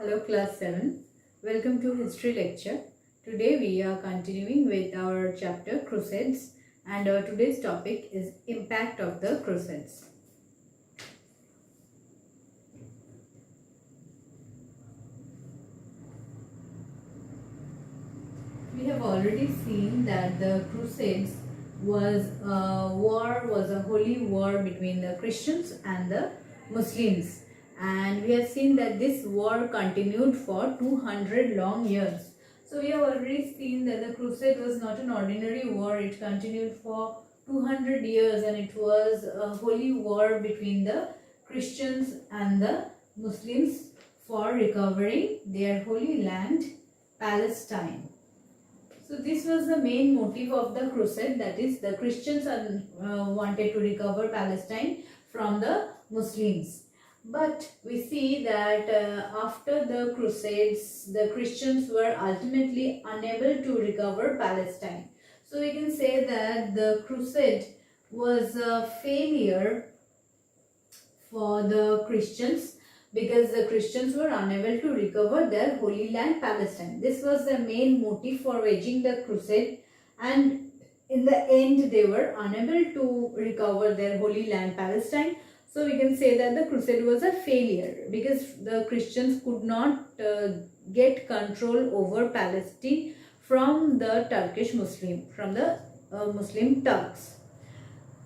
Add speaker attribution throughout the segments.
Speaker 1: Hello class 7. Welcome to history lecture. Today we are continuing with our chapter Crusades and today's topic is impact of the Crusades. We have already seen that the Crusades was a holy war between the Christians and the Muslims. And we have seen that this war continued for 200 long years. So we have already seen that the crusade was not an ordinary war. It continued for 200 years and it was a holy war between the Christians and the Muslims for recovering their holy land, Palestine. So this was the main motive of the crusade, that is the Christians wanted to recover Palestine from the Muslims. But we see that after the Crusades, the Christians were ultimately unable to recover Palestine. So we can say that the Crusade was a failure for the Christians because the Christians were unable to recover their holy land Palestine. This was the main motive for waging the Crusade, and in the end they were unable to recover their holy land Palestine. So we can say that the crusade was a failure because the Christians could not get control over Palestine from the Turkish Muslim, from the Muslim Turks.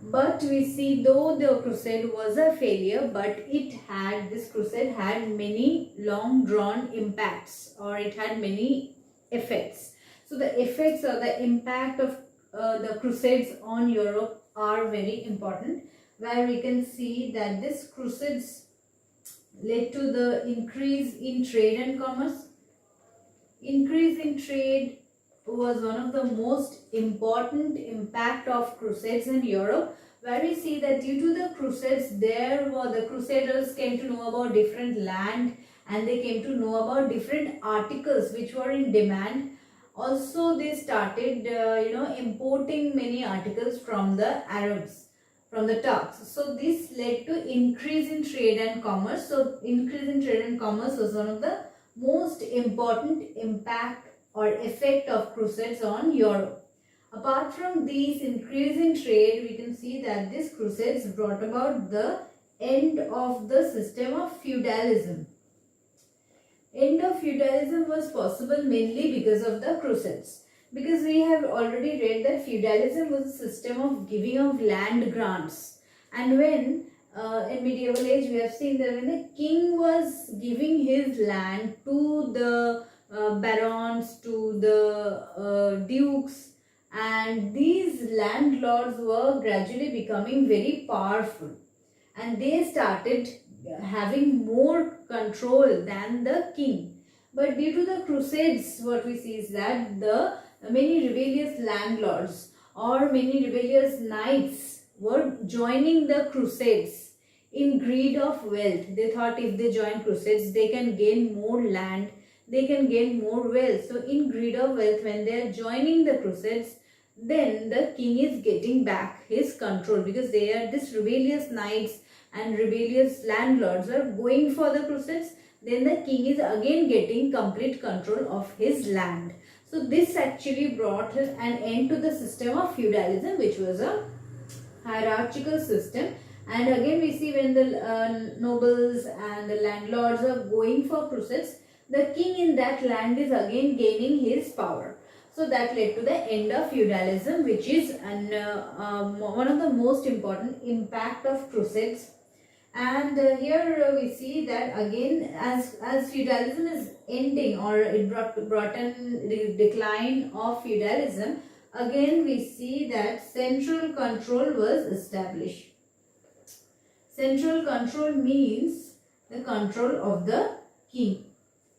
Speaker 1: But we see though the crusade was a failure, but this crusade had many long drawn impacts, or it had many effects. So the effects or the impact of the crusades on Europe are very important, where we can see that this crusades led to the increase in trade and commerce. Increase in trade was one of the most important impact of crusades in Europe, where we see that due to the crusades, the crusaders came to know about different land and they came to know about different articles which were in demand. Also they started importing many articles from the Arabs, from the Turks. So this led to increase in trade and commerce. So increase in trade and commerce was one of the most important impact or effect of crusades on Europe. Apart from these increase in trade, we can see that this crusades brought about the end of the system of feudalism. End of feudalism was possible mainly because of the crusades. Because we have already read that feudalism was a system of giving of land grants. And when in medieval age we have seen that when the king was giving his land to the barons, to the dukes, and these landlords were gradually becoming very powerful and they started having more control than the king. But due to the crusades, what we see is that the many rebellious landlords or many rebellious knights were joining the crusades in greed of wealth. They thought if they join crusades, they can gain more land, they can gain more wealth. So in greed of wealth, when they are joining the crusades, then the king is getting back his control, because they are this rebellious knights and rebellious landlords are going for the crusades. Then the king is again getting complete control of his land. So this actually brought an end to the system of feudalism, which was a hierarchical system. And again we see when the nobles and the landlords are going for crusades, the king in that land is again gaining his power. So that led to the end of feudalism, which is one of the most important impact of crusades. And here we see that again as feudalism is ending, or it brought an decline of feudalism, again we see that central control was established. Central control means the control of the king.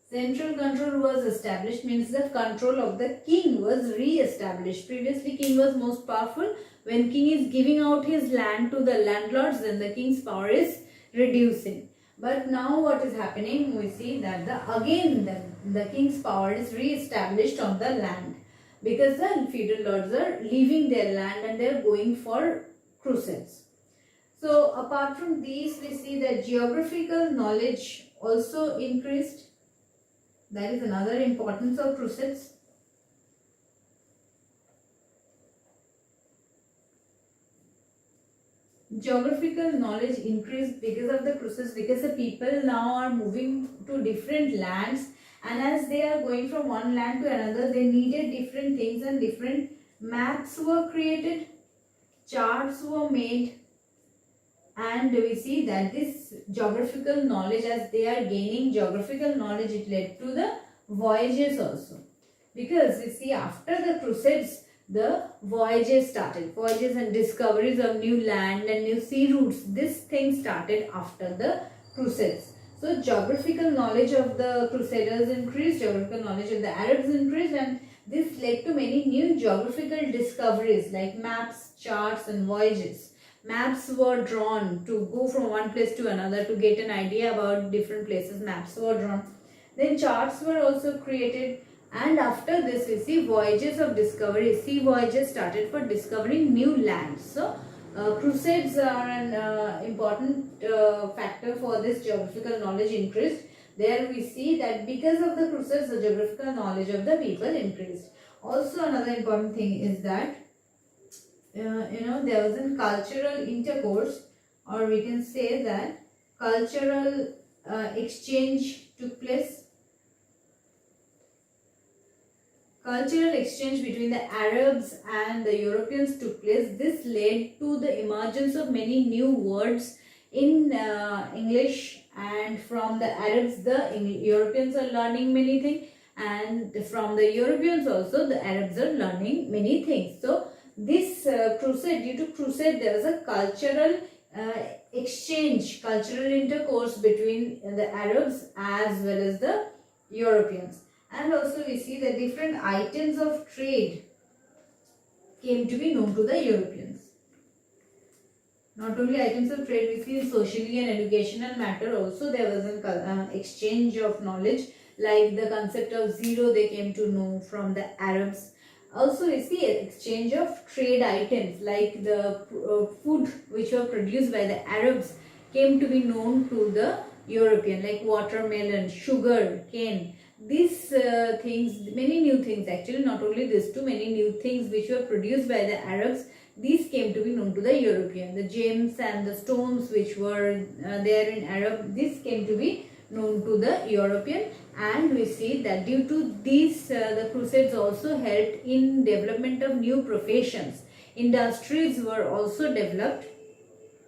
Speaker 1: Central control was established means the control of the king was re-established. Previously king was most powerful. When king is giving out his land to the landlords, then the king's power is reducing. But now what is happening, we see that the king's power is re-established on the land, because the feudal lords are leaving their land and they are going for crusades. So apart from these, we see that geographical knowledge also increased. That is another importance of crusades. Geographical knowledge increased because of the crusades, because the people now are moving to different lands, and as they are going from one land to another, they needed different things, and different maps were created, charts were made, and we see that this geographical knowledge, as they are gaining geographical knowledge, it led to the voyages also, because we see after the crusades the voyages started, voyages and discoveries of new land and new sea routes. This thing started after the crusades. So geographical knowledge of the crusaders increased, geographical knowledge of the Arabs increased, and this led to many new geographical discoveries like maps, charts and voyages. Maps were drawn to go from one place to another to get an idea about different places. Maps were drawn. Then charts were also created, and after this we see voyages of discovery. Sea voyages started for discovering new lands. So crusades are an important factor for this geographical knowledge increased. There we see that because of the crusades, the geographical knowledge of the people increased. Also another important thing is that there was a cultural intercourse, or we can say that cultural exchange took place. Cultural exchange between the Arabs and the Europeans took place. This led to the emergence of many new words in English, and from the Arabs the Europeans are learning many things, and from the Europeans also the Arabs are learning many things. So this crusade, due to crusade, there was a cultural exchange, cultural intercourse between the Arabs as well as the Europeans. And also we see that different items of trade came to be known to the Europeans. Not only items of trade, we see in socially and educational matter also there was an exchange of knowledge, like the concept of zero they came to know from the Arabs. Also we see an exchange of trade items, like the food which were produced by the Arabs came to be known to the European, like watermelon, sugar, cane. These things, many new things actually, not only these two, many new things which were produced by the Arabs, these came to be known to the European. The gems and the stones which were there in Arab, this came to be known to the European. And we see that due to these, the crusades also helped in development of new professions. Industries were also developed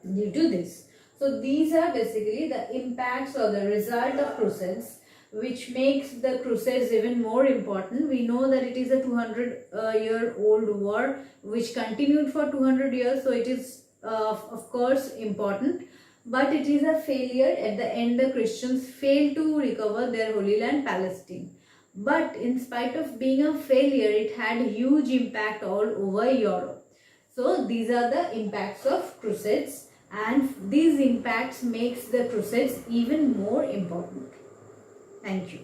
Speaker 1: due to this. So these are basically the impacts or the result of crusades, which makes the crusades even more important. We know that it is a 200-year-old war which continued for 200 years, so it is of course important, but it is a failure. At the end, the Christians failed to recover their Holy Land, Palestine. But in spite of being a failure, it had huge impact all over Europe. So these are the impacts of crusades, and these impacts makes the crusades even more important. Thank you.